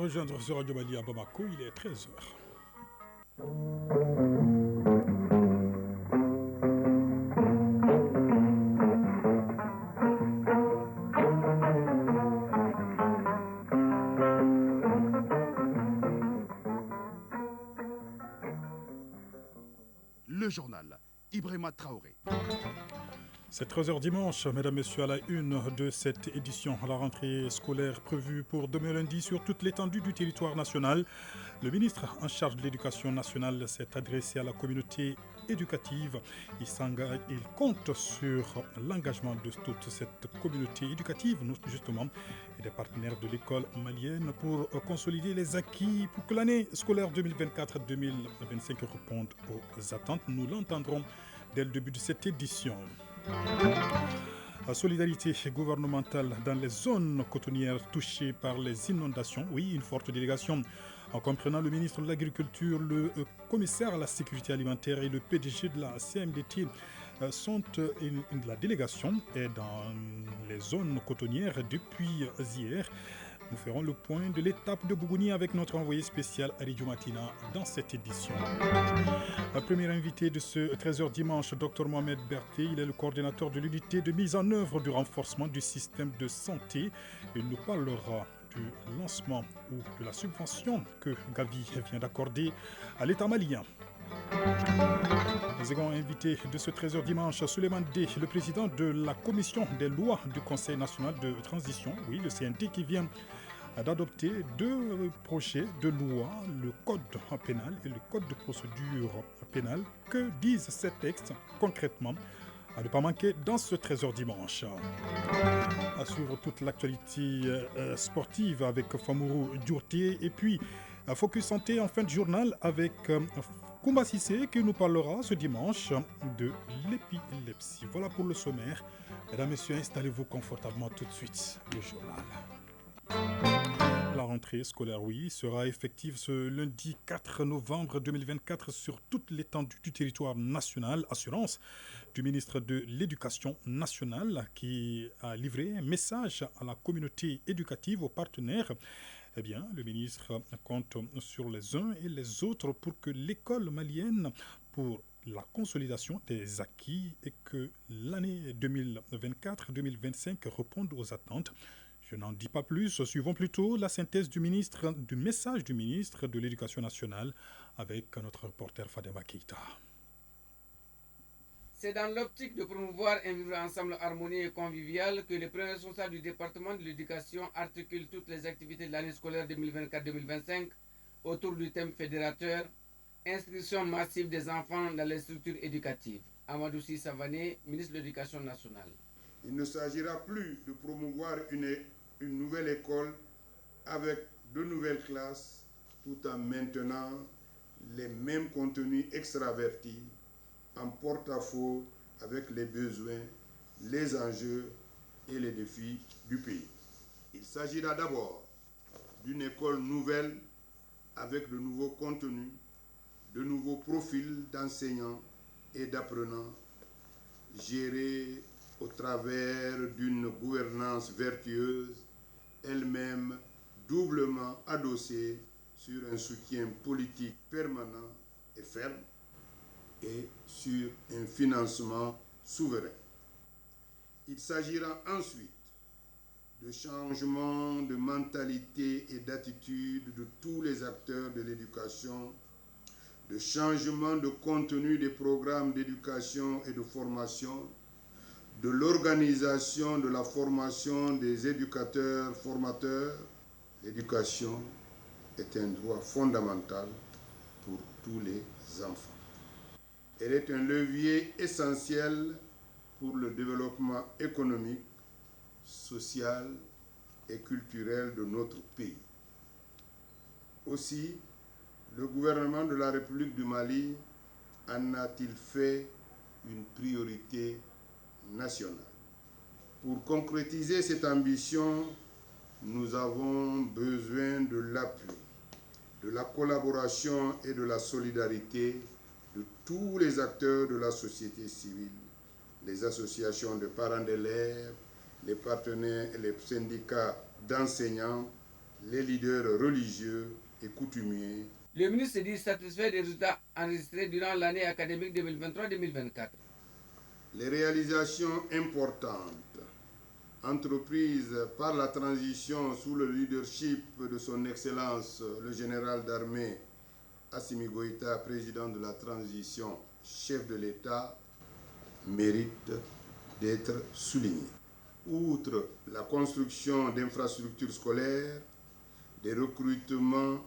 rejoindre sur Radio Mali à Bamako, il est 13 heures. Le journal, Ibrahima Traoré. C'est 13h dimanche, mesdames, messieurs, à la une de cette édition. La rentrée scolaire prévue pour demain lundi sur toute l'étendue du territoire national. Le ministre en charge de l'éducation nationale s'est adressé à la communauté éducative. Il compte sur l'engagement de toute cette communauté éducative, justement, et des partenaires de l'école malienne pour consolider les acquis pour que l'année scolaire 2024-2025 réponde aux attentes. Nous l'entendrons dès le début de cette édition. La solidarité gouvernementale dans les zones cotonnières touchées par les inondations. Oui, une forte délégation en comprenant le ministre de l'Agriculture, le commissaire à la sécurité alimentaire et le PDG de la CMDT sont la délégation est dans les zones cotonnières depuis hier. Nous ferons le point de l'étape de Bougouni avec notre envoyé spécial Aridjo Matina dans cette édition. La première invitée de ce 13h dimanche, Dr Mohamed Berté, il est le coordinateur de l'unité de mise en œuvre du renforcement du système de santé. Il nous parlera du lancement ou de la subvention que Gavi vient d'accorder à l'État malien. Le second invité de ce 13h dimanche, Souleymane D, le président de la commission des lois du Conseil national de transition, oui, le CNT, qui vient d'adopter deux projets de loi, le code pénal et le code de procédure pénale. Que disent ces textes concrètement? À ne pas manquer dans ce 13h dimanche. À suivre toute l'actualité sportive avec Famourou Djourté et puis Focus Santé en fin de journal avec Koumba Sissé qui nous parlera ce dimanche de l'épilepsie. Voilà pour le sommaire. Mesdames, Messieurs, installez-vous confortablement tout de suite. Le journal. La rentrée scolaire, oui, sera effective ce lundi 4 novembre 2024 sur toute l'étendue du territoire national. Assurance du ministre de l'Éducation nationale qui a livré un message à la communauté éducative, aux partenaires. Eh bien, le ministre compte sur les uns et les autres pour que l'école malienne, pour la consolidation des acquis et que l'année 2024-2025 réponde aux attentes. Je n'en dis pas plus, suivons plutôt la synthèse du message du ministre de l'Éducation nationale avec notre reporter Fadema Keita. C'est dans l'optique de promouvoir un vivre ensemble harmonieux et convivial que les premiers responsables du département de l'éducation articulent toutes les activités de l'année scolaire 2024-2025 autour du thème fédérateur « Inscription massive des enfants dans les structures éducatives ». Amadou Sy Savané, ministre de l'Éducation nationale. Il ne s'agira plus de promouvoir une nouvelle école avec de nouvelles classes tout en maintenant les mêmes contenus extravertis en porte-à-faux avec les besoins, les enjeux et les défis du pays. Il s'agira d'abord d'une école nouvelle avec de nouveaux contenus, de nouveaux profils d'enseignants et d'apprenants gérés au travers d'une gouvernance vertueuse, elle-même doublement adossée sur un soutien politique permanent et ferme et sur un financement souverain. Il s'agira ensuite de changement de mentalité et d'attitude de tous les acteurs de l'éducation, de changement de contenu des programmes d'éducation et de formation, de l'organisation de la formation des éducateurs formateurs. L'éducation est un droit fondamental pour tous les enfants. Elle est un levier essentiel pour le développement économique, social et culturel de notre pays. Aussi, le gouvernement de la République du Mali en a-t-il fait une priorité nationale. Pour concrétiser cette ambition, nous avons besoin de l'appui, de la collaboration et de la solidarité de tous les acteurs de la société civile, les associations de parents d'élèves, les partenaires et les syndicats d'enseignants, les leaders religieux et coutumiers. Le ministre dit satisfait des résultats enregistrés durant l'année académique 2023-2024. Les réalisations importantes entreprises par la transition sous le leadership de son Excellence le général d'armée Assimi Goïta, président de la transition, chef de l'État, méritent d'être soulignés. Outre la construction d'infrastructures scolaires, des recrutements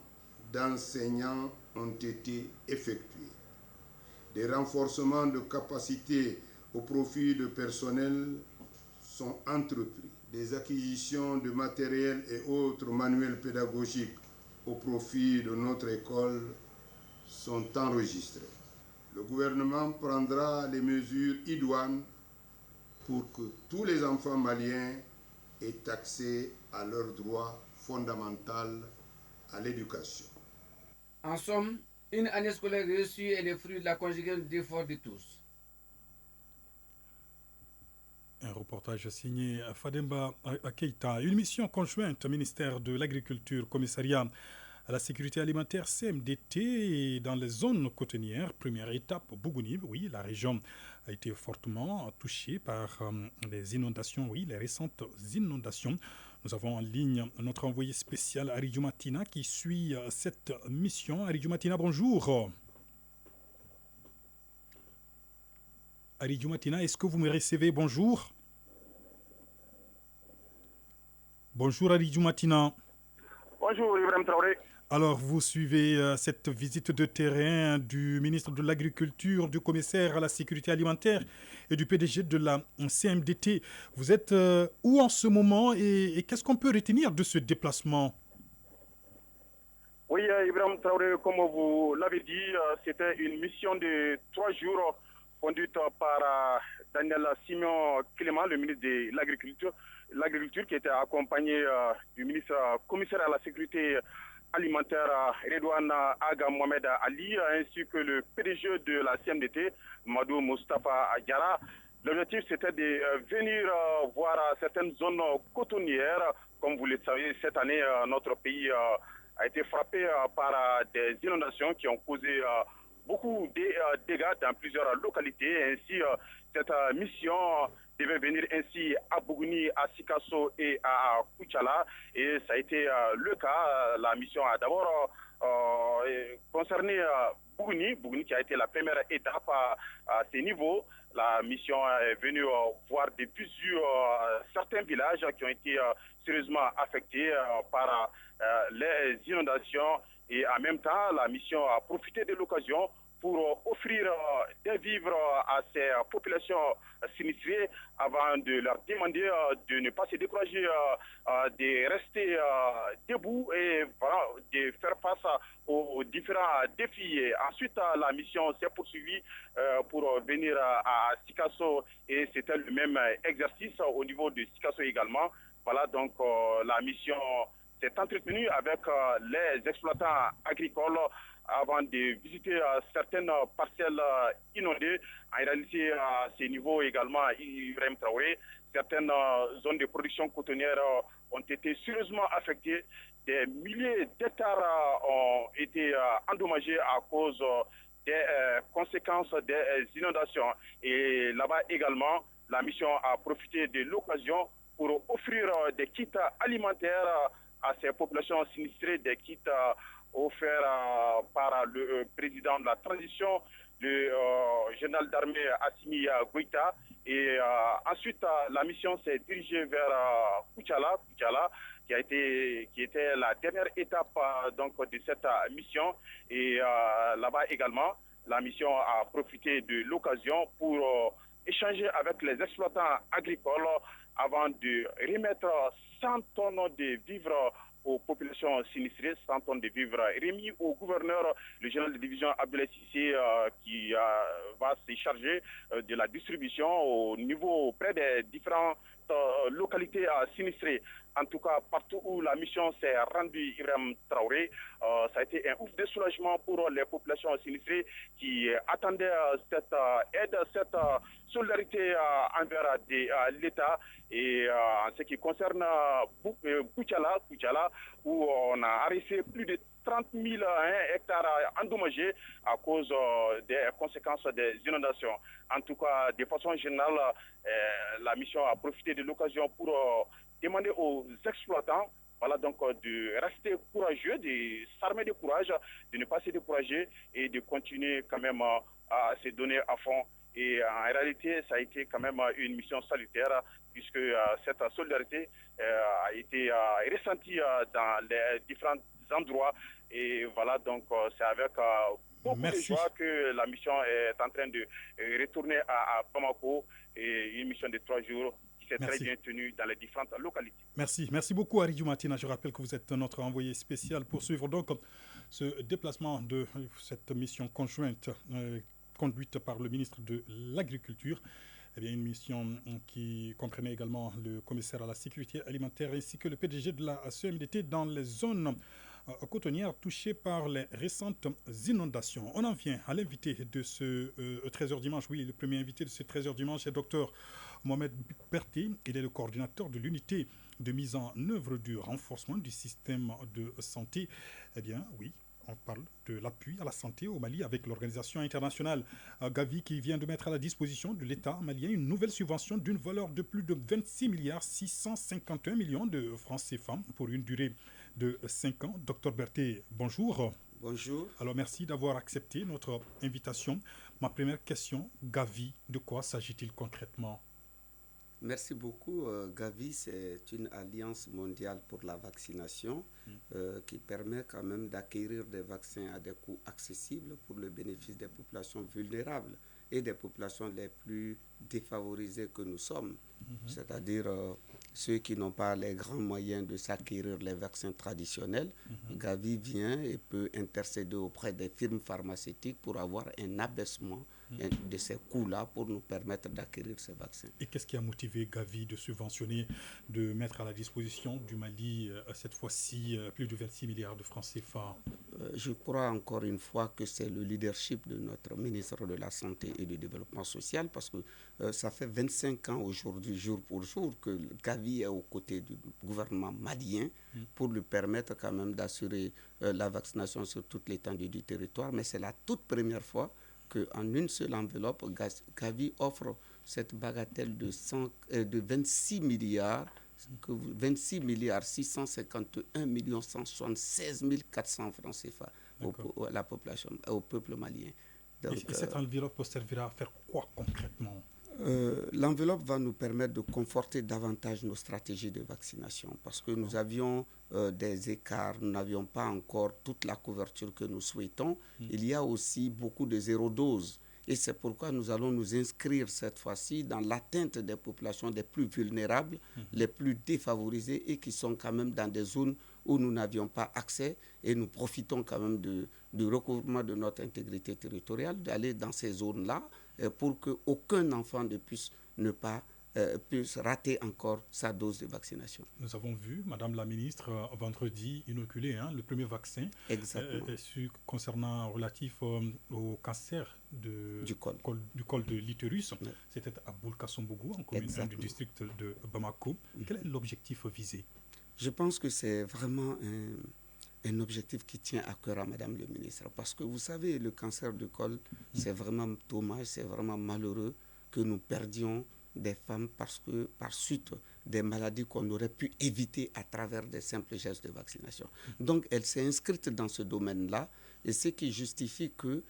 d'enseignants ont été effectués. Des renforcements de capacités au profit de personnel sont entrepris. Des acquisitions de matériel et autres manuels pédagogiques au profit de notre école sont enregistrés. Le gouvernement prendra les mesures idoines pour que tous les enfants maliens aient accès à leur droit fondamental à l'éducation. En somme, une année scolaire réussie est le fruit de la conjugaison d'efforts de tous. Un reportage signé Fademba Keita. Une mission conjointe au ministère de l'Agriculture, commissariat à la sécurité alimentaire CMDT dans les zones côtières. Première étape, Bougouni, oui, la région a été fortement touchée par les inondations, oui, les récentes inondations. Nous avons en ligne notre envoyé spécial Aridjou Matina qui suit cette mission. Aridjou Matina, bonjour. Aridjou Matina, est-ce que vous me recevez? Bonjour. Bonjour Aridjou Matina. Bonjour Ibrahim Traoré. Alors, vous suivez cette visite de terrain du ministre de l'Agriculture, du commissaire à la sécurité alimentaire et du PDG de la CMDT. Vous êtes où en ce moment et qu'est-ce qu'on peut retenir de ce déplacement? Oui, Ibrahim Traoré, comme vous l'avez dit, c'était une mission de 3 jours conduite par Daniel Simon Clément, le ministre de l'Agriculture qui était accompagné du ministre commissaire à la sécurité alimentaire Redouane Aga Mohamed Ali, ainsi que le PDG de la CMDT, Madou Moustapha Diara. L'objectif, c'était de venir voir certaines zones cotonnières. Comme vous le savez, cette année, notre pays a été frappé par des inondations qui ont causé beaucoup de dégâts dans plusieurs localités. Ainsi, cette mission devait venir ainsi à Bougouni, à Sikasso et à Kouchala. Et ça a été le cas. La mission a d'abord concerné Bougouni qui a été la première étape à ces niveaux. La mission est venue voir des visu certains villages qui ont été sérieusement affectés par les inondations. Et en même temps, la mission a profité de l'occasion pour offrir des vivres à ces populations sinistrées avant de leur demander de ne pas se décourager, de rester debout et voilà, de faire face aux différents défis. Et ensuite, la mission s'est poursuivie pour venir à Sikasso et c'était le même exercice au niveau de Sikasso également. Voilà, donc la mission s'est entretenue avec les exploitants agricoles avant de visiter certaines parcelles inondées. En réalité, à ces niveaux également, Ibrahim Traoré, certaines zones de production cotonnière ont été sérieusement affectées. Des milliers d'hectares ont été endommagés à cause des conséquences des inondations. Et là-bas également, la mission a profité de l'occasion pour offrir des kits alimentaires à ces populations sinistrées, des kits offerts par le président de la transition, le général d'armée Assimi Goïta. Et ensuite, la mission s'est dirigée vers Kouchala, qui était la dernière étape donc, de cette mission. Et là-bas également, la mission a profité de l'occasion pour échanger avec les exploitants agricoles avant de remettre 100 tonnes de vivres aux populations sinistrées, 100 tonnes de vivres remis au gouverneur, le général de division Abdoulaye Cissé, qui va se charger de la distribution au niveau auprès des différents localités sinistrées. En tout cas, partout où la mission s'est rendue, Ibrahim Traoré, ça a été un ouf de soulagement pour les populations sinistrées qui attendaient cette aide, cette solidarité envers l'État. Et en ce qui concerne Koutiala, où on a arrêté plus de 30 000 hectares endommagés à cause des conséquences des inondations. En tout cas, de façon générale, la mission a profité de l'occasion pour demander aux exploitants donc de rester courageux, de s'armer de courage, de ne pas se décourager et de continuer quand même à se donner à fond. Et en réalité, ça a été quand même une mission salutaire puisque cette solidarité a été ressentie dans les différents endroits. Et voilà, donc c'est avec beaucoup de joie que la mission est en train de retourner à Bamako, et une mission de 3 jours qui s'est très bien tenue dans les différentes localités. Merci beaucoup Aridou Matina. Je rappelle que vous êtes notre envoyé spécial pour suivre donc ce déplacement de cette mission conjointe conduite par le ministre de l'Agriculture. Eh bien, une mission qui comprenait également le commissaire à la sécurité alimentaire ainsi que le PDG de la CMDT dans les zones cotonnières touchées par les récentes inondations. On en vient à l'invité de ce 13h dimanche. Oui, le premier invité de ce 13h dimanche est Dr Mohamed Berté. Il est le coordinateur de l'unité de mise en œuvre du renforcement du système de santé. Eh bien, oui. On parle de l'appui à la santé au Mali avec l'organisation internationale Gavi qui vient de mettre à la disposition de l'État malien une nouvelle subvention d'une valeur de plus de 26 milliards 651 millions de francs CFA pour une durée de 5 ans. Docteur Berté, bonjour. Bonjour. Alors merci d'avoir accepté notre invitation. Ma première question, Gavi, de quoi s'agit-il concrètement ? Merci beaucoup. Gavi, c'est une alliance mondiale pour la vaccination qui permet quand même d'acquérir des vaccins à des coûts accessibles pour le bénéfice des populations vulnérables et des populations les plus défavorisées que nous sommes, c'est-à-dire ceux qui n'ont pas les grands moyens de s'acquérir les vaccins traditionnels. Gavi vient et peut intercéder auprès des firmes pharmaceutiques pour avoir un abaissement de ces coûts-là pour nous permettre d'acquérir ces vaccins. Et qu'est-ce qui a motivé Gavi de subventionner, de mettre à la disposition du Mali, cette fois-ci, plus de 26 milliards de francs CFA ? Je crois encore une fois que c'est le leadership de notre ministre de la Santé et du Développement social, parce que ça fait 25 ans aujourd'hui, jour pour jour, que Gavi est aux côtés du gouvernement malien pour lui permettre quand même d'assurer la vaccination sur toute l'étendue du territoire. Mais c'est la toute première fois qu'en une seule enveloppe, Gavi offre cette bagatelle de 26 milliards 651 millions 176 400 francs CFA à la population, au peuple malien. Donc, et cette enveloppe servira à faire quoi concrètement ? L'enveloppe va nous permettre de conforter davantage nos stratégies de vaccination parce que nous avions des écarts, nous n'avions pas encore toute la couverture que nous souhaitons. Il y a aussi beaucoup de zéro dose et c'est pourquoi nous allons nous inscrire cette fois-ci dans l'atteinte des populations les plus vulnérables, les plus défavorisées et qui sont quand même dans des zones où nous n'avions pas accès et nous profitons quand même du recouvrement de notre intégrité territoriale, d'aller dans ces zones-là pour qu'aucun enfant ne puisse rater encore sa dose de vaccination. Nous avons vu, Madame la Ministre, vendredi inoculé le premier vaccin concernant relatif au cancer du col de l'utérus. Oui. C'était à Boulkassoumbougou, en commune du district de Bamako. Quel est l'objectif visé ? Je pense que c'est vraiment un objectif qui tient à cœur à Madame le ministre. Parce que vous savez, le cancer du col, c'est vraiment dommage, c'est vraiment malheureux que nous perdions des femmes par suite des maladies qu'on aurait pu éviter à travers des simples gestes de vaccination. Donc, elle s'est inscrite dans ce domaine-là et ce qui justifie que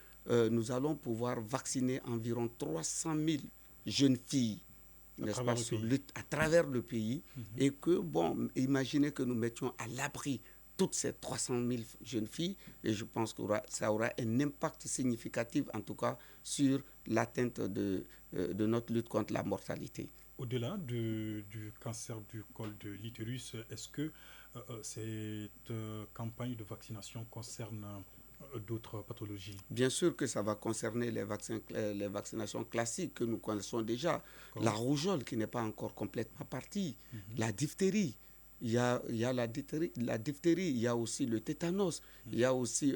nous allons pouvoir vacciner environ 300 000 jeunes filles à travers le pays et que, imaginez que nous mettions à l'abri toutes ces 300 000 jeunes filles et je pense que ça aura un impact significatif en tout cas sur l'atteinte de notre lutte contre la mortalité. Au-delà du cancer du col de l'utérus, est-ce que cette campagne de vaccination concerne d'autres pathologies? Bien sûr que ça va concerner les vaccinations classiques que nous connaissons déjà. La rougeole qui n'est pas encore complètement partie, la diphtérie. Il y a la diphtérie, il y a aussi le tétanos, il y a aussi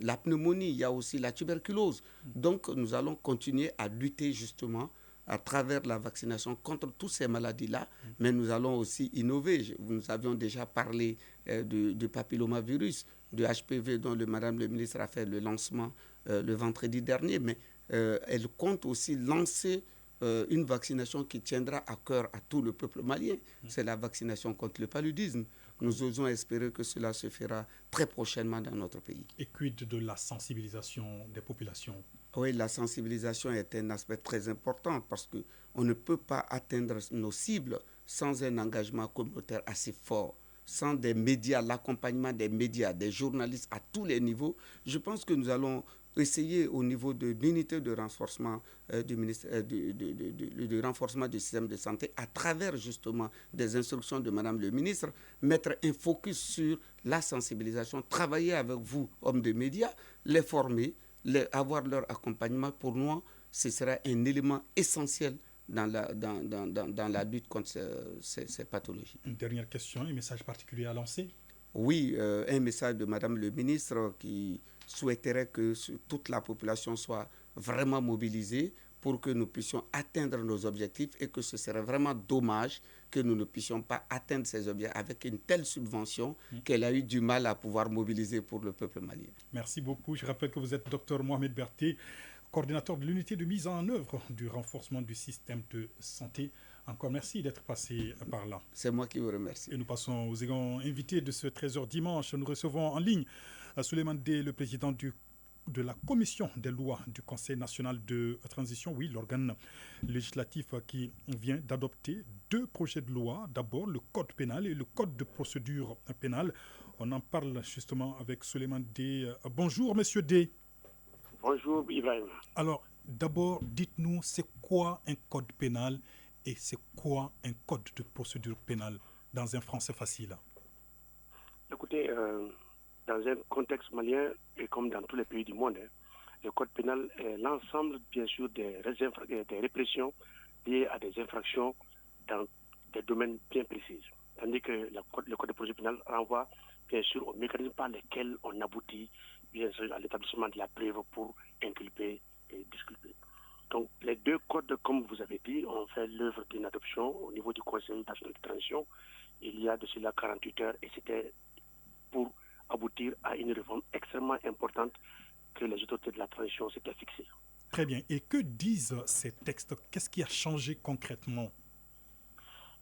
la pneumonie, il y a aussi la tuberculose. Donc nous allons continuer à lutter justement à travers la vaccination contre toutes ces maladies-là, mais nous allons aussi innover. Nous avions déjà parlé du papillomavirus, du HPV dont Madame le ministre a fait le lancement le vendredi dernier, mais elle compte aussi lancer une vaccination qui tiendra à cœur à tout le peuple malien. C'est la vaccination contre le paludisme. Nous osons espérer que cela se fera très prochainement dans notre pays. Et quid de la sensibilisation des populations? Oui, la sensibilisation est un aspect très important parce qu'on ne peut pas atteindre nos cibles sans un engagement communautaire assez fort, sans des médias, l'accompagnement des médias, des journalistes à tous les niveaux. Je pense que nous allons essayer au niveau de l'unité de renforcement du renforcement du système de santé à travers justement des instructions de Madame le ministre, mettre un focus sur la sensibilisation, travailler avec vous, hommes de médias, les former, avoir leur accompagnement. Pour nous, ce sera un élément essentiel dans la lutte contre ces pathologies. Une dernière question, un message particulier à lancer? Oui, un message de Madame le ministre qui souhaiterait que toute la population soit vraiment mobilisée pour que nous puissions atteindre nos objectifs et que ce serait vraiment dommage que nous ne puissions pas atteindre ces objectifs avec une telle subvention qu'elle a eu du mal à pouvoir mobiliser pour le peuple malien. Merci beaucoup. Je rappelle que vous êtes Dr Mohamed Berté, coordinateur de l'unité de mise en œuvre du renforcement du système de santé. Encore merci d'être passé par là. C'est moi qui vous remercie. Et nous passons aux invités de ce 13h dimanche. Nous recevons en ligne Souleymane Dey, le président de la commission des lois du Conseil national de transition, oui, l'organe législatif qui vient d'adopter 2 projets de loi. D'abord, le code pénal et le code de procédure pénale. On en parle justement avec Souleymane Dey. Bonjour, monsieur Dey. Bonjour, Ibrahim. Alors, d'abord, dites-nous, c'est quoi un code pénal et c'est quoi un code de procédure pénale dans un français facile? Écoutez, dans un contexte malien et comme dans tous les pays du monde, le code pénal est l'ensemble, bien sûr, des répressions liées à des infractions dans des domaines bien précis. Tandis que le code de procédure pénale renvoie, bien sûr, aux mécanismes par lesquels on aboutit, bien sûr, à l'établissement de la preuve pour inculper et disculper. Donc, les 2 codes, comme vous avez dit, ont fait l'œuvre d'une adoption au niveau du Conseil national de transition. Il y a de cela 48 heures et c'était pour aboutir à une réforme extrêmement importante que les autorités de la transition s'étaient fixées. Très bien. Et que disent ces textes? Qu'est-ce qui a changé concrètement?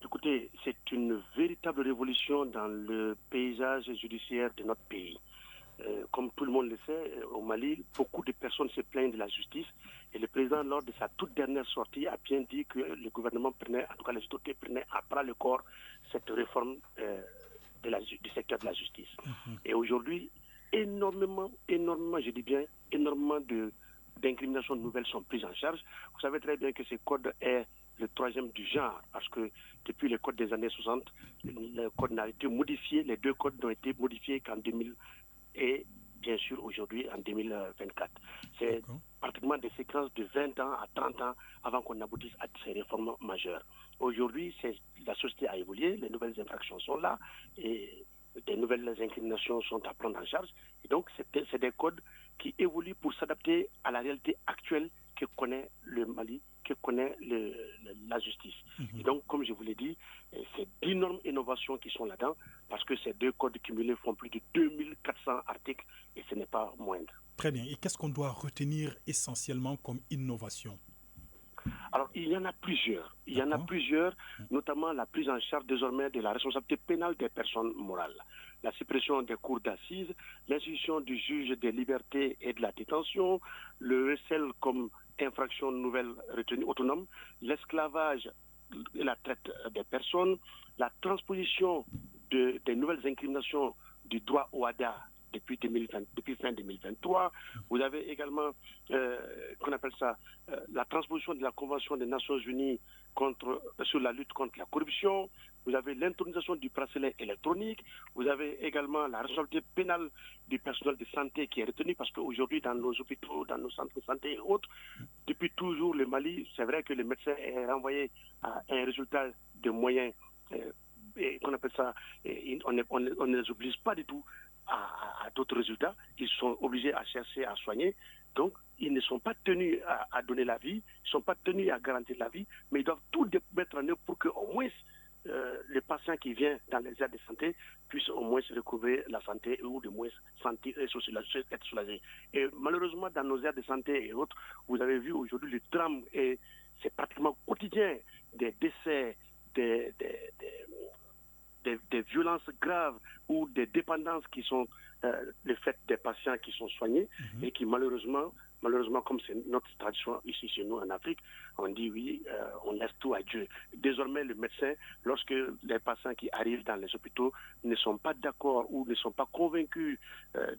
Écoutez, c'est une véritable révolution dans le paysage judiciaire de notre pays. Comme tout le monde le sait, au Mali, beaucoup de personnes se plaignent de la justice et le président, lors de sa toute dernière sortie, a bien dit que le gouvernement prenait, en tout cas les autorités prenaient à bras le corps cette réforme du secteur de la justice. Et aujourd'hui, énormément, je dis bien, énormément d'incriminations nouvelles sont prises en charge. Vous savez très bien que ce code est le 3e du genre, parce que depuis le code des années 60, le code n'a été modifié, les 2 codes n'ont été modifiés qu'en 2000 et bien sûr aujourd'hui en 2024. C'est pratiquement des séquences de 20 ans à 30 ans avant qu'on aboutisse à ces réformes majeures. Aujourd'hui, la société a évolué, les nouvelles infractions sont là et des nouvelles incriminations sont à prendre en charge. Et donc, c'est des codes qui évoluent pour s'adapter à la réalité actuelle que connaît le Mali, que connaît la justice. Et donc, comme je vous l'ai dit, c'est d'énormes innovations qui sont là-dedans, parce que ces 2 codes cumulés font plus de 2400 articles et ce n'est pas moindre. Très bien. Et qu'est-ce qu'on doit retenir essentiellement comme innovation? Alors, il y en a plusieurs. Il y en a plusieurs, notamment la prise en charge désormais de la responsabilité pénale des personnes morales, la suppression des cours d'assises, l'institution du juge des libertés et de la détention, le recel comme infraction nouvelle retenue autonome, l'esclavage et la traite des personnes, la transposition des nouvelles incriminations du droit au HADA depuis fin 2023. Vous avez également, qu'on appelle ça, la transposition de la Convention des Nations Unies sur la lutte contre la corruption, vous avez l'intronisation du bracelet électronique, vous avez également la responsabilité pénale du personnel de santé qui est retenue, parce qu'aujourd'hui, dans nos hôpitaux, dans nos centres de santé et autres, depuis toujours, le Mali, c'est vrai que le médecin est renvoyé à un résultat de moyens, et qu'on appelle ça, on ne les oblige pas du tout à d'autres résultats. Ils sont obligés à chercher à soigner. Donc, ils ne sont pas tenus à donner la vie, ils ne sont pas tenus à garantir la vie, mais ils doivent tout mettre en œuvre pour qu'au moins le patient qui vient dans les aires de santé puisse au moins recouvrer la santé ou de moins sentir être soulagé. Et malheureusement, dans nos aires de santé et autres, vous avez vu aujourd'hui le drame, et c'est pratiquement quotidien, des décès, des violences graves ou des dépendances qui sont le fait des patients qui sont soignés et qui malheureusement, comme c'est notre tradition ici chez nous en Afrique, on dit oui, on laisse tout à Dieu. Désormais, le médecin, lorsque les patients qui arrivent dans les hôpitaux ne sont pas d'accord ou ne sont pas convaincus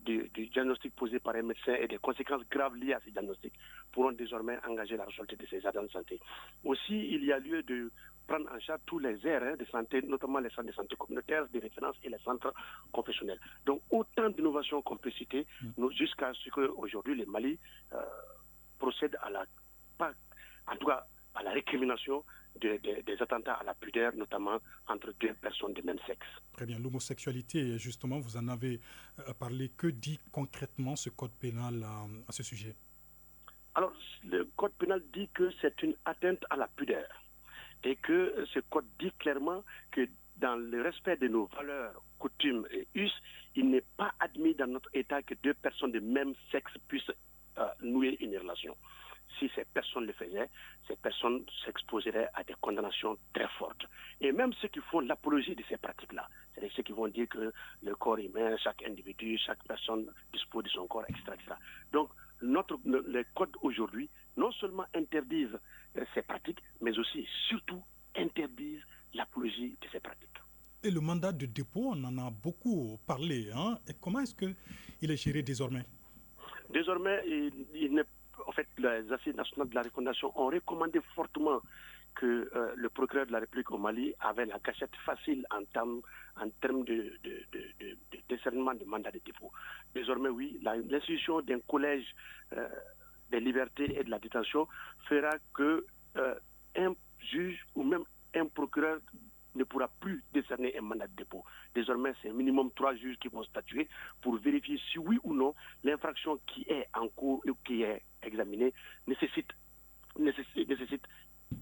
du diagnostic posé par un médecin et des conséquences graves liées à ces diagnostics, pourront désormais engager la responsabilité de ces agents de santé. Aussi, il y a lieu de prendre en charge tous les aires de santé, notamment les centres de santé communautaires, de référence et les centres confessionnels. Donc, autant d'innovations qu'on peut citer, jusqu'à ce qu'aujourd'hui, le Mali procède à la récrimination des attentats à la pudeur, notamment entre deux personnes de même sexe. Très bien. L'homosexualité, justement, vous en avez parlé. Que dit concrètement ce code pénal à ce sujet? Alors, le code pénal dit que c'est une atteinte à la pudeur. Et que ce code dit clairement que dans le respect de nos valeurs, coutumes et us, il n'est pas admis dans notre État que deux personnes de même sexe puissent nouer une relation. Si ces personnes le faisaient, ces personnes s'exposeraient à des condamnations très fortes. Et même ceux qui font l'apologie de ces pratiques-là, c'est-à-dire ceux qui vont dire que le corps humain, chaque individu, chaque personne dispose de son corps, etc. etc. Donc, les codes aujourd'hui, non seulement interdisent ces pratiques, mais aussi, surtout, interdisent l'apologie de ces pratiques. Et le mandat de dépôt, on en a beaucoup parlé. Et comment est-ce qu'il est géré désormais? Désormais, en fait, les assises nationales de la recommandation ont recommandé fortement que le procureur de la République au Mali avait la gâchette facile en termes de décernement de mandat de dépôt. Désormais, oui, l'institution d'un collège des libertés et de la détention fera que un juge ou même un procureur ne pourra plus décerner un mandat de dépôt. Désormais, c'est minimum 3 juges qui vont statuer pour vérifier si oui ou non l'infraction qui est en cours ou qui est examinée nécessite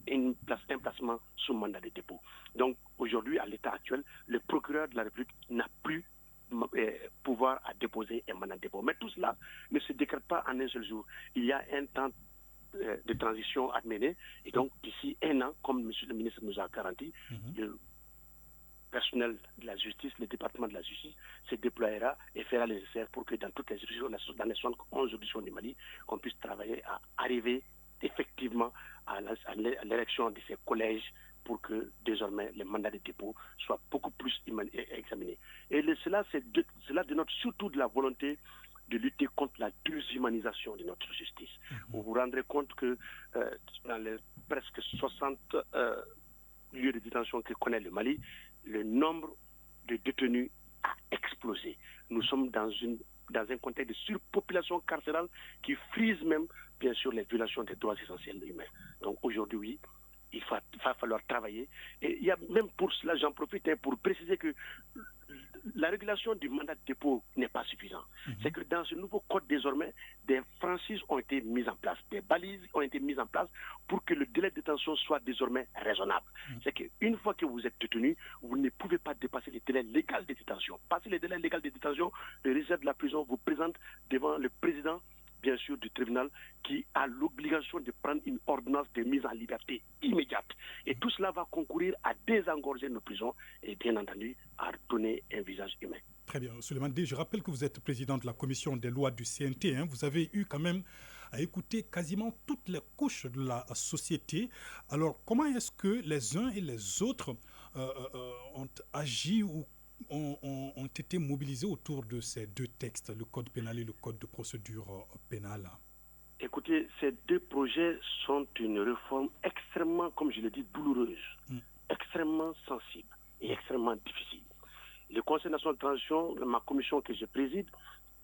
un placement sous mandat de dépôt. Donc aujourd'hui, à l'état actuel, le procureur de la République n'a plus pouvoir à déposer un mandat de dépôt. Mais tout cela ne se décrète pas en un seul jour. Il y a un temps de transition à mener, et donc d'ici 1 an, comme M. le ministre nous a garanti, le personnel de la justice, le département de la justice se déploiera et fera le nécessaire pour que dans toutes les juridictions, dans les 71 juridictions du Mali, qu'on puisse travailler à arriver effectivement à l'élection de ces collèges pour que désormais les mandats de dépôt soient beaucoup plus examinés. Et cela dénote surtout de la volonté de lutter contre la déshumanisation de notre justice. Vous vous rendrez compte que dans les presque 60 lieux de détention que connaît le Mali, le nombre de détenus a explosé. Nous sommes dans un contexte de surpopulation carcérale qui frise même, bien sûr, les violations des droits essentiels humains. Donc aujourd'hui, oui, il va falloir travailler. Et il y a même pour cela, j'en profite pour préciser que la régulation du mandat de dépôt n'est pas suffisante. C'est que dans ce nouveau code, désormais, des franchises ont été mises en place, des balises ont été mises en place pour que le délai de détention soit désormais raisonnable. C'est qu'une fois que vous êtes détenu, vous ne pouvez pas dépasser le délai légal de détention. Passer le délai légal de détention, le réserve de la prison vous présente devant le président, bien sûr, du tribunal, qui a l'obligation de prendre une ordonnance de mise en liberté immédiate. Et tout cela va concourir à désengorger nos prisons et, bien entendu, à donner un visage humain. Très bien. Souleymane Dey, je rappelle que vous êtes président de la commission des lois du CNT. Vous avez eu quand même à écouter quasiment toutes les couches de la société. Alors, comment est-ce que les uns et les autres ont agi ou ont été mobilisés autour de ces deux textes, le code pénal et le code de procédure pénale? Écoutez, Écoutez, ces deux projets sont une réforme extrêmement, comme je l'ai dit, douloureuse, extrêmement sensible et extrêmement difficile. Le Conseil national de transition, ma commission que je préside,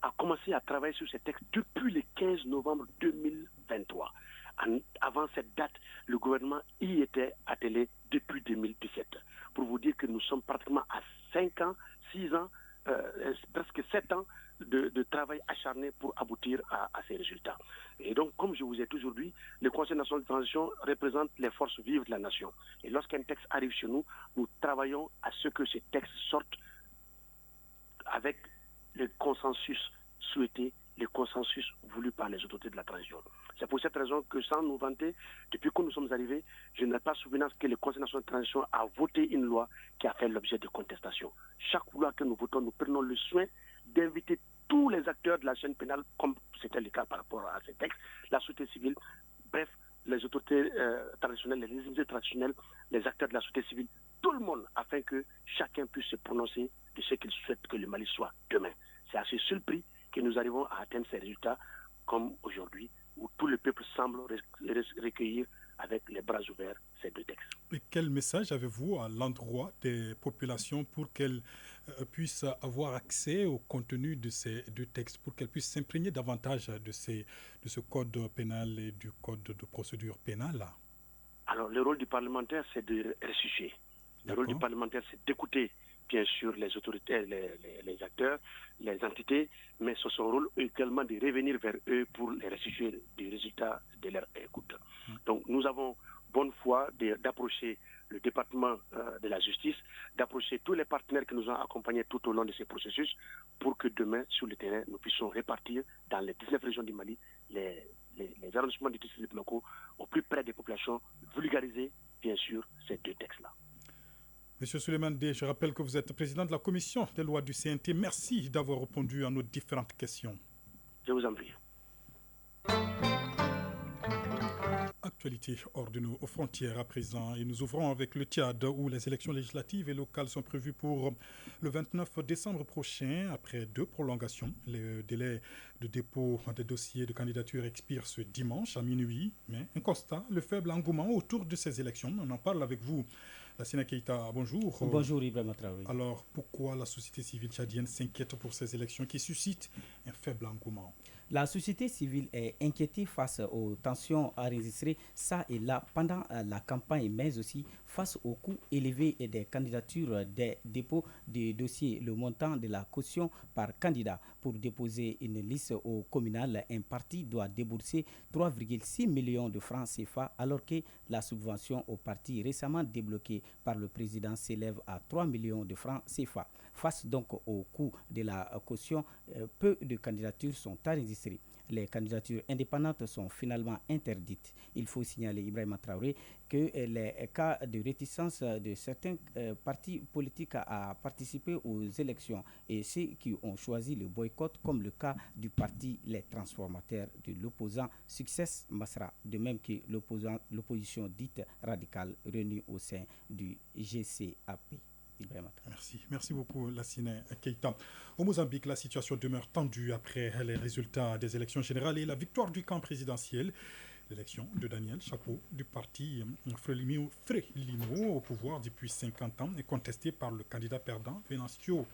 a commencé à travailler sur ces textes depuis le 15 novembre 2023. Avant cette date, le gouvernement y était attelé depuis 2017. Pour vous dire que nous sommes pratiquement à 5 ans, 6 ans, presque 7 ans de travail acharné pour aboutir à ces résultats. Et donc, comme je vous ai toujours dit, le Conseil national de transition représente les forces vives de la nation. Et lorsqu'un texte arrive chez nous, nous travaillons à ce que ce texte sorte avec le consensus souhaité, le consensus voulu par les autorités de la transition. C'est pour cette raison que, sans nous vanter, depuis que nous sommes arrivés, je n'ai pas souvenance que le Conseil national de transition a voté une loi qui a fait l'objet de contestation. Chaque loi que nous votons, nous prenons le soin d'inviter tous les acteurs de la chaîne pénale, comme c'était le cas par rapport à ces textes, la société civile, bref, les autorités traditionnelles, les législatives traditionnelles, les acteurs de la société civile, tout le monde, afin que chacun puisse se prononcer de ce qu'il souhaite que le Mali soit demain. C'est à ce seul prix que nous arrivons à atteindre ces résultats, comme aujourd'hui, où tout le peuple semble recueillir avec les bras ouverts ces deux textes. Et quel message avez-vous à l'endroit des populations pour qu'elles puissent avoir accès au contenu de ces deux textes, pour qu'elles puissent s'imprégner davantage de ce code pénal et du code de procédure pénale? Alors, le rôle du parlementaire, c'est de ressusciter. Le rôle du parlementaire, c'est d'écouter, bien sûr, les autorités, les acteurs, les entités, mais c'est son rôle également de revenir vers eux pour les restituer du résultat de leur écoute. Donc, nous avons bonne foi d'approcher le département de la justice, d'approcher tous les partenaires qui nous ont accompagnés tout au long de ces processus pour que demain, sur le terrain, nous puissions répartir dans les 19 régions du Mali les arrondissements du district locaux au plus près des populations, vulgariser, bien sûr, ces deux textes-là. Monsieur Souleymane Dé, je rappelle que vous êtes président de la commission des lois du CNT. Merci d'avoir répondu à nos différentes questions. Je vous en prie. Actualité hors de nos frontières à présent. Et nous ouvrons avec le Tchad où les élections législatives et locales sont prévues pour le 29 décembre prochain. Après 2 prolongations, le délai de dépôt des dossiers de candidature expire ce dimanche à minuit. Mais un constat, le faible engouement autour de ces élections. On en parle avec vous. Lassina Keita, bonjour. Bonjour Ibrahima Traoré. Alors, pourquoi la société civile tchadienne s'inquiète pour ces élections qui suscitent un faible engouement? La société civile est inquiétée face aux tensions enregistrées ça et là pendant la campagne, mais aussi face au coût élevé des candidatures, des dépôts de dossiers. Le montant de la caution par candidat pour déposer une liste au communal, un parti doit débourser 3,6 millions de francs CFA, alors que la subvention au parti récemment débloquée par le président s'élève à 3 millions de francs CFA. Face donc au coût de la caution, peu de candidatures sont enregistrées. Les candidatures indépendantes sont finalement interdites. Il faut signaler, Ibrahima Traoré, que les cas de réticence de certains partis politiques à participer aux élections et ceux qui ont choisi le boycott, comme le cas du parti Les Transformateurs de l'opposant Succès Masra, de même que l'opposition dite radicale réunie au sein du GCAP. Merci beaucoup Lassina Keita. Au Mozambique, la situation demeure tendue après les résultats des élections générales et la victoire du camp présidentiel. L'élection de Daniel Chapo du parti Frelimo au pouvoir depuis 50 ans est contestée par le candidat perdant Venancio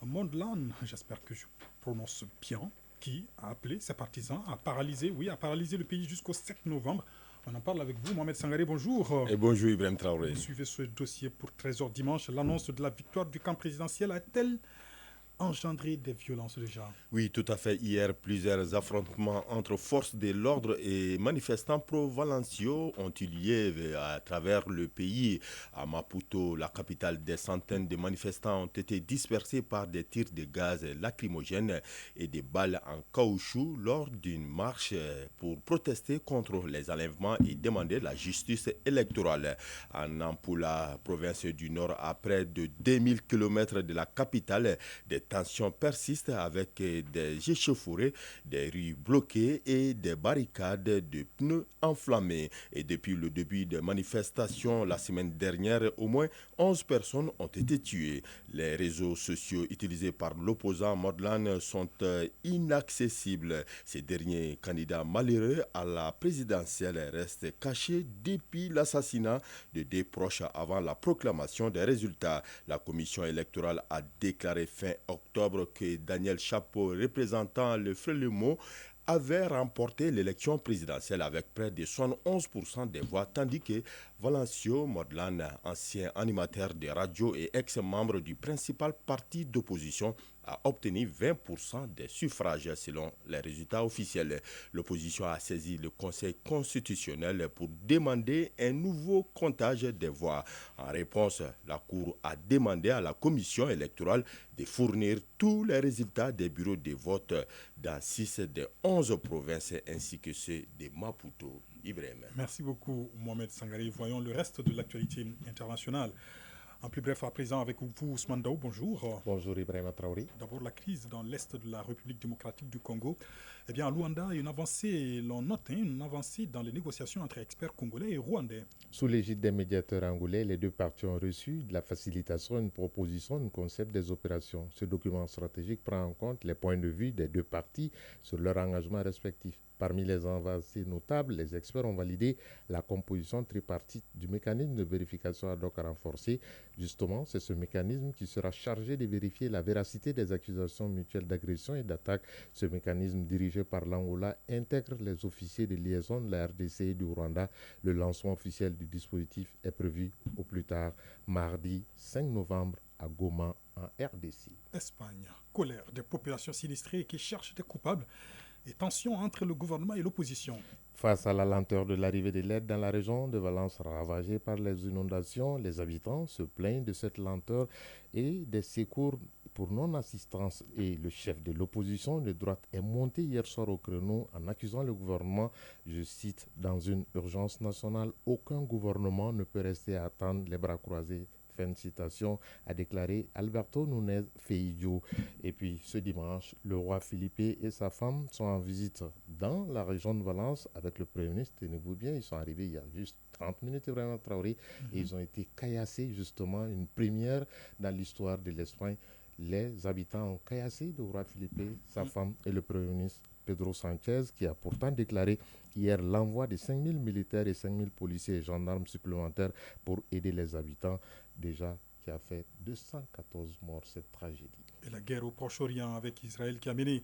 Mondlane, j'espère que je prononce bien, qui a appelé ses partisans à paralyser le pays jusqu'au 7 novembre. On en parle avec vous, Mohamed Sangaré, bonjour. Et bonjour Ibrahim Traoré. Vous suivez ce dossier pour 13h dimanche. L'annonce de la victoire du camp présidentiel a-t-elle engendré des violences déjà? Oui, tout à fait. Hier, plusieurs affrontements entre forces de l'ordre et manifestants pro-Valencio ont eu lieu à travers le pays. À Maputo, la capitale, des centaines de manifestants ont été dispersés par des tirs de gaz lacrymogènes et des balles en caoutchouc lors d'une marche pour protester contre les enlèvements et demander la justice électorale. À Nampula, province du Nord, à près de 2000 km de la capitale, des tensions persistent avec des échauffourées, des rues bloquées et des barricades de pneus enflammés. Et depuis le début des manifestations la semaine dernière, au moins 11 personnes ont été tuées. Les réseaux sociaux utilisés par l'opposant Mordlan sont inaccessibles. Ces derniers candidats malheureux à la présidentielle restent cachés depuis l'assassinat de deux proches avant la proclamation des résultats. La commission électorale a déclaré fin octobre que Daniel Chapo, représentant le Frélimo, avait remporté l'élection présidentielle avec près de 71% des voix, tandis que Valencio Mordlan, ancien animateur de radio et ex-membre du principal parti d'opposition, a obtenu 20% des suffrages selon les résultats officiels. L'opposition a saisi le Conseil constitutionnel pour demander un nouveau comptage des voix. En réponse, la Cour a demandé à la commission électorale de fournir tous les résultats des bureaux de vote dans 6 des 11 provinces ainsi que ceux de Maputo. Ibrahim. Merci beaucoup, Mohamed Sangari. Voyons le reste de l'actualité internationale. En plus bref, à présent, avec vous, Ousmane Daou, bonjour. Bonjour Ibrahim Traoré. D'abord, la crise dans l'est de la République démocratique du Congo. Eh bien, à Luanda, une avancée, l'on note, une avancée dans les négociations entre experts congolais et rwandais. Sous l'égide des médiateurs angolais, les deux parties ont reçu de la facilitation, une proposition, un concept des opérations. Ce document stratégique prend en compte les points de vue des deux parties sur leur engagement respectif. Parmi les avancées notables, les experts ont validé la composition tripartite du mécanisme de vérification ad hoc renforcé. Justement, c'est ce mécanisme qui sera chargé de vérifier la véracité des accusations mutuelles d'agression et d'attaque. Ce mécanisme dirigé par l'Angola intègre les officiers de liaison de la RDC et du Rwanda. Le lancement officiel du dispositif est prévu au plus tard mardi 5 novembre à Goma en RDC. Espagne, colère des populations sinistrées qui cherchent des coupables et tensions entre le gouvernement et l'opposition. Face à la lenteur de l'arrivée de l'aide dans la région de Valence ravagée par les inondations, les habitants se plaignent de cette lenteur et des secours pour non-assistance. Et le chef de l'opposition de droite est monté hier soir au créneau en accusant le gouvernement, je cite, dans une urgence nationale, aucun gouvernement ne peut rester à attendre les bras croisés. Fin de citation, a déclaré Alberto Núñez Feijóo. Et puis ce dimanche, le roi Philippe et sa femme sont en visite dans la région de Valence avec le Premier ministre. Tenez-vous bien, ils sont arrivés il y a juste 30 minutes, vraiment Traoré, et ils ont été caillassés, justement, une première dans l'histoire de l'Espagne. Les habitants ont caillassé le roi Philippe, sa femme et le Premier ministre Pedro Sánchez, qui a pourtant déclaré hier l'envoi de 5000 militaires et 5000 policiers et gendarmes supplémentaires pour aider les habitants, déjà qui a fait 214 morts cette tragédie. Et la guerre au Proche-Orient avec Israël qui a mené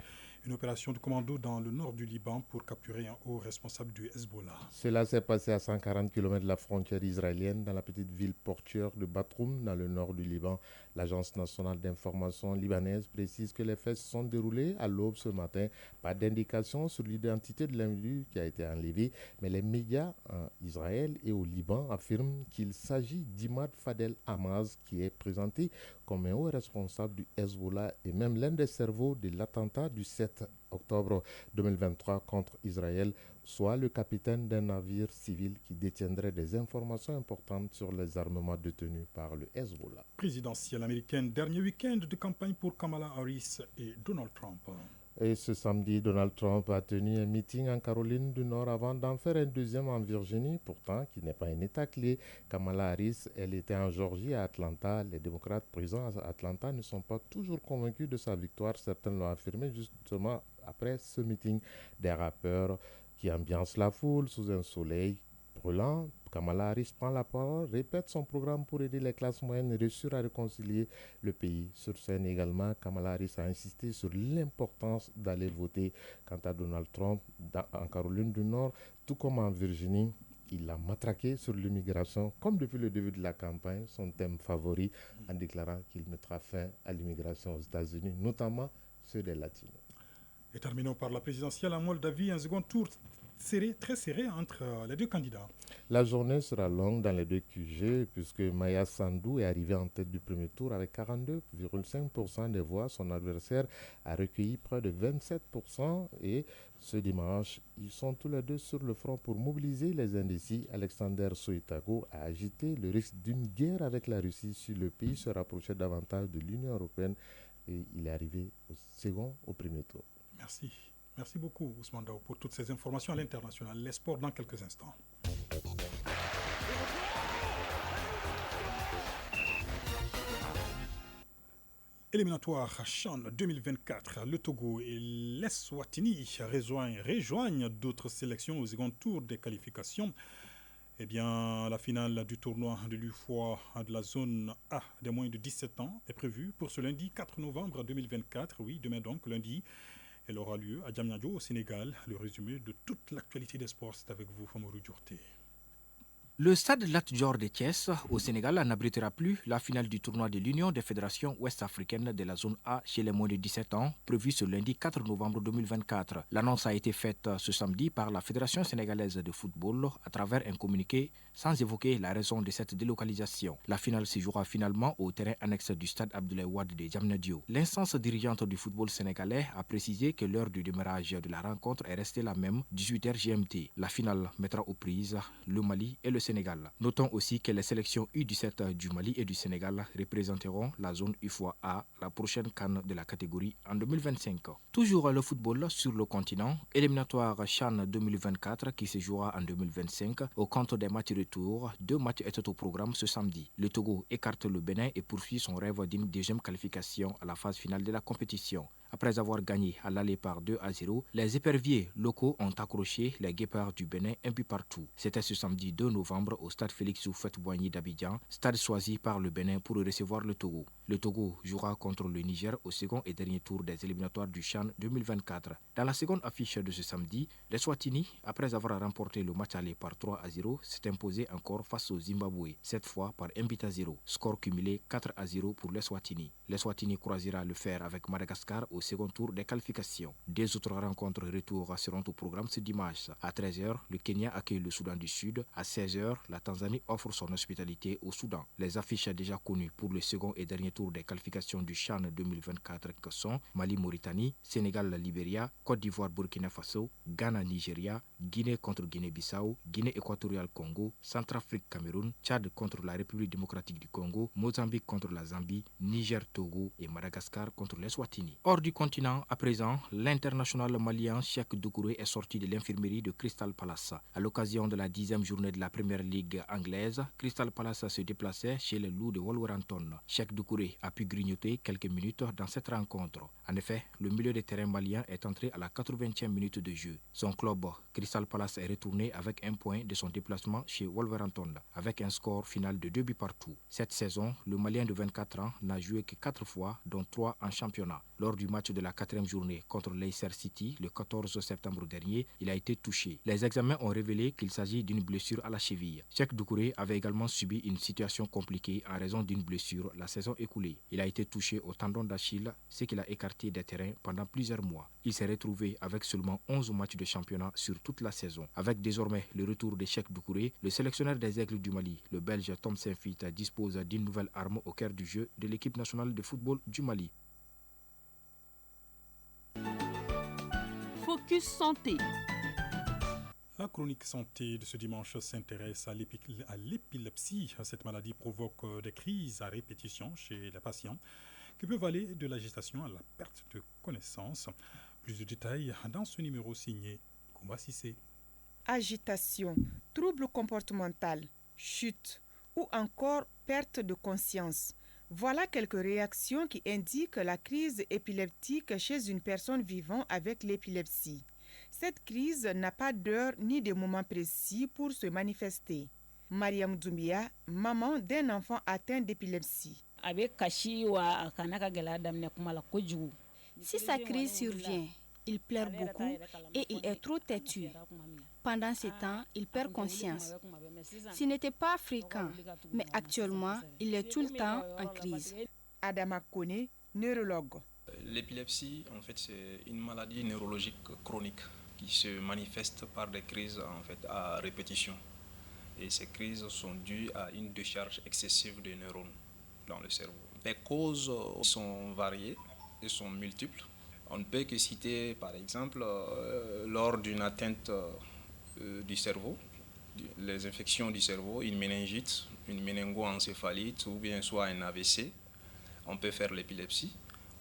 une opération de commando dans le nord du Liban pour capturer un haut responsable du Hezbollah. Cela s'est passé à 140 km de la frontière israélienne dans la petite ville portuaire de Batroum dans le nord du Liban. L'agence nationale d'information libanaise précise que les faits se sont déroulés à l'aube ce matin. Pas d'indication sur l'identité de l'individu qui a été enlevé, mais les médias en Israël et au Liban affirment qu'il s'agit d'Imad Fadel Hamaz qui est présenté comme un haut responsable du Hezbollah et même l'un des cerveaux de l'attentat du 7 octobre 2023 contre Israël, soit le capitaine d'un navire civil qui détiendrait des informations importantes sur les armements détenus par le Hezbollah. Présidentielle américaine, dernier week-end de campagne pour Kamala Harris et Donald Trump. Et ce samedi, Donald Trump a tenu un meeting en Caroline du Nord avant d'en faire un deuxième en Virginie, pourtant qui n'est pas un état clé. Kamala Harris, elle était en Georgie, à Atlanta. Les démocrates présents à Atlanta ne sont pas toujours convaincus de sa victoire. Certains l'ont affirmé justement après ce meeting. Des rappeurs qui ambiancent la foule sous un soleil brûlant. Kamala Harris prend la parole, répète son programme pour aider les classes moyennes et réussir à réconcilier le pays. Sur scène également, Kamala Harris a insisté sur l'importance d'aller voter. Quant à Donald Trump, en Caroline du Nord, tout comme en Virginie, il a matraqué sur l'immigration, comme depuis le début de la campagne, son thème favori, en déclarant qu'il mettra fin à l'immigration aux États-Unis, notamment ceux des Latinos. Et terminons par la présidentielle en Moldavie, un second tour très serré entre les deux candidats. La journée sera longue dans les deux QG puisque Maya Sandu est arrivée en tête du premier tour avec 42,5% des voix. Son adversaire a recueilli près de 27% et ce dimanche, ils sont tous les deux sur le front pour mobiliser les indécis. Alexander Soitago a agité le risque d'une guerre avec la Russie si le pays se rapprochait davantage de l'Union européenne. et il est arrivé au premier tour. Merci. Merci beaucoup, Ousmane Daou, pour toutes ces informations à l'international. Les sports dans quelques instants. Éliminatoire CHAN 2024, le Togo et l'Eswatini rejoignent d'autres sélections au second tour des qualifications. Eh bien, la finale du tournoi de l'UFOA de la zone A des moins de 17 ans est prévue pour ce lundi 4 novembre 2024. Oui, demain donc, lundi, elle aura lieu à Diamniadio au Sénégal. Le résumé de toute l'actualité des sports, c'est avec vous, Famorou Djourté. Le stade Lat Dior de Thiès au Sénégal n'abritera plus la finale du tournoi de l'Union des fédérations ouest-africaines de la zone A chez les moins de 17 ans, prévu ce lundi 4 novembre 2024. L'annonce a été faite ce samedi par la Fédération sénégalaise de football à travers un communiqué sans évoquer la raison de cette délocalisation. La finale se jouera finalement au terrain annexe du stade Abdoulaye Wade de Diamniadio. L'instance dirigeante du football sénégalais a précisé que l'heure du démarrage de la rencontre est restée la même, 18h GMT. La finale mettra aux prises le Mali et le Sénégal. Notons aussi que les sélections U17 du Mali et du Sénégal représenteront la zone UFOA A, la prochaine CAN de la catégorie en 2025. Toujours le football sur le continent, éliminatoire CHAN 2024 qui se jouera en 2025 au compte des matchs retour. 2 matchs étaient au programme ce samedi. Le Togo écarte le Bénin et poursuit son rêve d'une deuxième qualification à la phase finale de la compétition. Après avoir gagné à l'aller par 2-0, les éperviers locaux ont accroché les guépards du Bénin un but partout. C'était ce samedi 2 novembre au stade Félix Houphouët-Boigny d'Abidjan, stade choisi par le Bénin pour recevoir le Togo. Le Togo jouera contre le Niger au second et dernier tour des éliminatoires du CHAN 2024. Dans la seconde affiche de ce samedi, les Swatini, après avoir remporté le match aller par 3-0, s'est imposé encore face au Zimbabwe, cette fois par 1-0. Score cumulé 4-0 pour les Swatini. Les Swatini croisera le fer avec Madagascar au second tour des qualifications. 2 autres rencontres retour seront au programme ce dimanche. À 13h, le Kenya accueille le Soudan du Sud. À 16h, la Tanzanie offre son hospitalité au Soudan. Les affiches déjà connues pour le second et dernier tour des qualifications du CHAN 2024 que sont Mali-Mauritanie, Sénégal-Libéria, Côte d'Ivoire-Burkina Faso, Ghana-Nigeria, Guinée contre Guinée-Bissau, Guinée-Équatoriale-Congo, Centrafrique-Cameroun, Tchad contre la République démocratique du Congo, Mozambique contre la Zambie, Niger-Togo et Madagascar contre les Swatini. Hors du continent, à présent, l'international malien Cheikh Doucouré est sorti de l'infirmerie de Crystal Palace. À l'occasion de la 10e journée de la Première Ligue anglaise, Crystal Palace se déplaçait chez les Loups de Wolverhampton. Cheikh Doucouré a pu grignoter quelques minutes dans cette rencontre. En effet, le milieu de terrain malien est entré à la 80e minute de jeu. Son club, Crystal Palace, est retourné avec un point de son déplacement chez Wolverhampton, avec un score final de 2 buts partout. Cette saison, le Malien de 24 ans n'a joué que 4 fois, dont 3 en championnat. Lors du match de la 4e journée contre Leicester City, le 14 septembre dernier, il a été touché. Les examens ont révélé qu'il s'agit d'une blessure à la cheville. Cheikh Doucouré avait également subi une situation compliquée en raison d'une blessure la saison écoulée. Il a été touché au tendon d'Achille, ce qui l'a écarté des terrains pendant plusieurs mois. Il s'est retrouvé avec seulement 11 matchs de championnat sur toute la saison. Avec désormais le retour de Cheikh Doucouré, le sélectionneur des Aigles du Mali, le Belge Tom Saintfiet, dispose d'une nouvelle arme au cœur du jeu de l'équipe nationale de football du Mali. Focus Santé. La chronique santé de ce dimanche s'intéresse à l'épilepsie. Cette maladie provoque des crises à répétition chez les patients qui peuvent aller de l'agitation à la perte de connaissance. Plus de détails dans ce numéro signé Koumba Sissé. Agitation, trouble comportemental, chute ou encore perte de conscience. Voilà quelques réactions qui indiquent la crise épileptique chez une personne vivant avec l'épilepsie. Cette crise n'a pas d'heure ni de moment précis pour se manifester. Mariam Doumbia, maman d'un enfant atteint d'épilepsie. Si sa crise survient, il pleure beaucoup et il est trop têtu. Pendant ce temps, il perd conscience. Ce n'était pas fréquent, mais actuellement, il est tout le temps en crise. Adama Kone, neurologue. L'épilepsie, en fait, c'est une maladie neurologique chronique qui se manifeste par des crises en fait, à répétition. Et ces crises sont dues à une décharge excessive de neurones dans le cerveau. Les causes sont variées et sont multiples. On ne peut que citer, par exemple, lors d'une atteinte du cerveau, les infections du cerveau, une méningite, une méningoencéphalite ou bien soit un AVC, on peut faire l'épilepsie.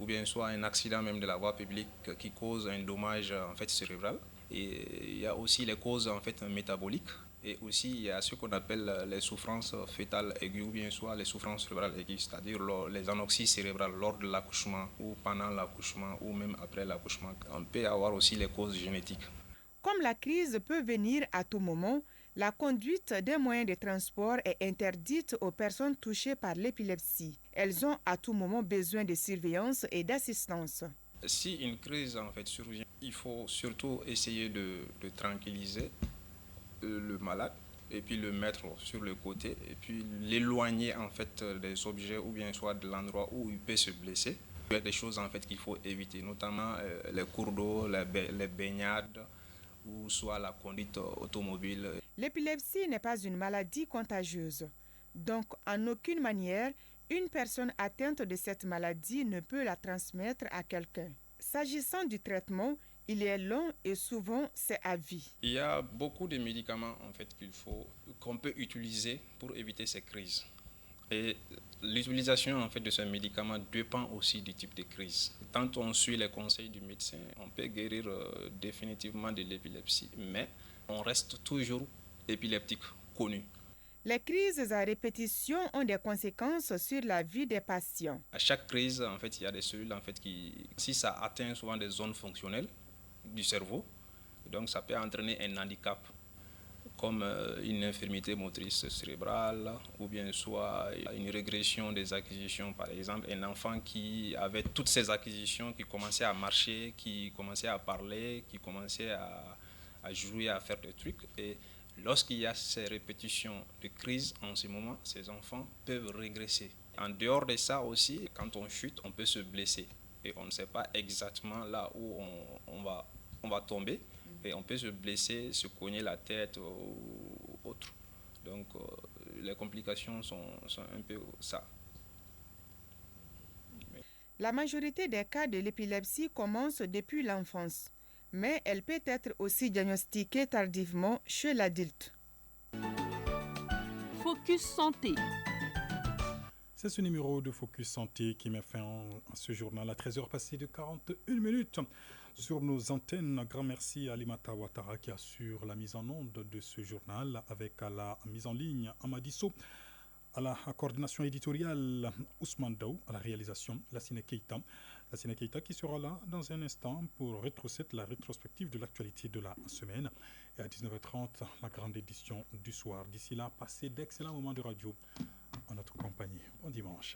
ou bien soit un accident même de la voie publique qui cause un dommage en fait cérébral. Et il y a aussi les causes en fait métaboliques. Et aussi, il y a ce qu'on appelle les souffrances fœtales aiguës ou bien soit les souffrances cérébrales aiguës, c'est-à-dire les anoxies cérébrales lors de l'accouchement ou pendant l'accouchement ou même après l'accouchement. On peut avoir aussi les causes génétiques. Comme la crise peut venir à tout moment, la conduite des moyens de transport est interdite aux personnes touchées par l'épilepsie. Elles ont à tout moment besoin de surveillance et d'assistance. Si une crise en fait survient, il faut surtout essayer de tranquilliser le malade et puis le mettre sur le côté et puis l'éloigner en fait des objets ou bien soit de l'endroit où il peut se blesser. Il y a des choses en fait qu'il faut éviter, notamment les cours d'eau, les baignades ou soit la conduite automobile. L'épilepsie n'est pas une maladie contagieuse. Donc, en aucune manière, une personne atteinte de cette maladie ne peut la transmettre à quelqu'un. S'agissant du traitement, il est long et souvent c'est à vie. Il y a beaucoup de médicaments en fait qu'on peut utiliser pour éviter ces crises. Et l'utilisation en fait de ces médicaments dépend aussi du type de crise. Quand on suit les conseils du médecin, on peut guérir définitivement de l'épilepsie, mais on reste toujours épileptique connu. Les crises à répétition ont des conséquences sur la vie des patients. À chaque crise, en fait, il y a des cellules en fait si ça atteint souvent des zones fonctionnelles du cerveau, donc ça peut entraîner un handicap comme une infirmité motrice cérébrale ou bien soit une régression des acquisitions. Par exemple, un enfant qui avait toutes ses acquisitions, qui commençait à marcher, qui commençait à parler, qui commençait à jouer, à faire des trucs. Et lorsqu'il y a ces répétitions de crises, en ce moment, ces enfants peuvent régresser. En dehors de ça aussi, quand on chute, on peut se blesser. Et on ne sait pas exactement là où on va tomber. Et on peut se blesser, se cogner la tête ou autre. Donc, les complications sont un peu ça. La majorité des cas de l'épilepsie commencent depuis l'enfance, mais elle peut être aussi diagnostiquée tardivement chez l'adulte. Focus Santé. C'est ce numéro de Focus Santé qui met fin à ce journal à 13h passées de 41 minutes. Sur nos antennes, un grand merci à Alimata Ouattara qui assure la mise en onde de ce journal avec à la mise en ligne Amadisso, à la coordination éditoriale Ousmane Daou, à la réalisation Lassine Keita. Lassine Keita qui sera là dans un instant pour rétrocéder la rétrospective de l'actualité de la semaine. Et à 19h30, la grande édition du soir. D'ici là, passez d'excellents moments de radio en notre compagnie. Bon dimanche.